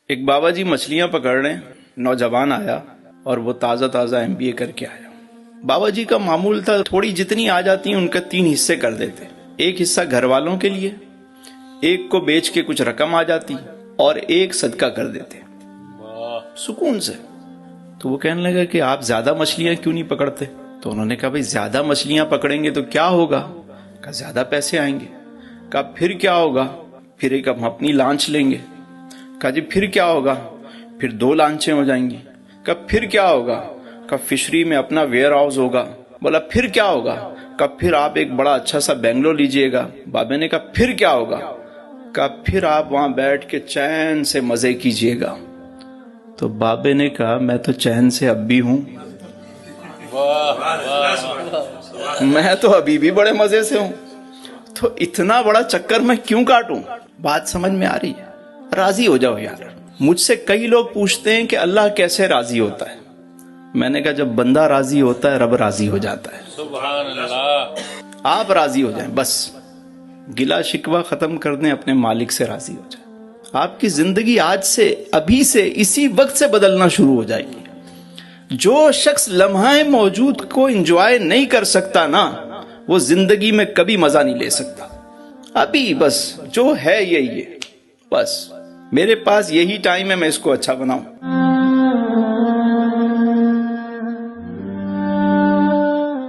ایک بابا جی مچھلیاں پکڑ رہے ہیں، نوجوان آیا اور وہ تازہ MBA کر کے آیا۔ بابا جی کا معمول تھا تھوڑی جتنی آ جاتی ہیں ان کا 3 حصے کر دیتے، ایک حصہ گھر والوں کے لیے، ایک کو بیچ کے کچھ رقم آ جاتی اور ایک صدقہ کر دیتے سکون سے۔ تو وہ کہنے لگا کہ آپ زیادہ مچھلیاں کیوں نہیں پکڑتے؟ تو انہوں نے کہا بھائی زیادہ مچھلیاں پکڑیں گے تو کیا ہوگا؟ کہا زیادہ پیسے آئیں گے۔ کہا پھر کیا ہوگا؟ پھر ایک ہم اپنی لانچ لیں گے۔ کہا جی پھر کیا ہوگا؟ پھر 2 لانچیں ہو جائیں گی۔ کہا پھر کیا ہوگا؟ کہا فشری میں اپنا ویئر ہاؤس ہوگا۔ بولا پھر کیا ہوگا؟ کہا پھر آپ ایک بڑا اچھا سا بنگلو لیجئے گا۔ بابے نے کہا پھر کیا ہوگا؟ کہا پھر آپ وہاں بیٹھ کے چین سے مزے کیجئے گا۔ تو بابے نے کہا میں تو چین سے اب بھی ہوں، میں تو ابھی بھی بڑے مزے سے ہوں، تو اتنا بڑا چکر میں کیوں کاٹوں؟ بات سمجھ میں آ رہی ہے؟ راضی ہو جاؤ یار۔ مجھ سے کئی لوگ پوچھتے ہیں کہ اللہ کیسے راضی ہوتا ہے؟ میں نے کہا جب بندہ راضی ہوتا ہے رب راضی ہو جاتا ہے۔ سبحان اللہ۔ آپ راضی ہو جائیں، بس گلا شکوہ ختم کر دیں، اپنے مالک سے راضی ہو جائیں۔ آپ کی زندگی آج سے، ابھی سے، اسی وقت سے بدلنا شروع ہو جائے گی۔ جو شخص لمحہ موجود کو انجوائے نہیں کر سکتا نا، وہ زندگی میں کبھی مزہ نہیں لے سکتا۔ ابھی بس جو ہے یہی ہے، بس میرے پاس یہی ٹائم ہے، میں اس کو اچھا بناؤں۔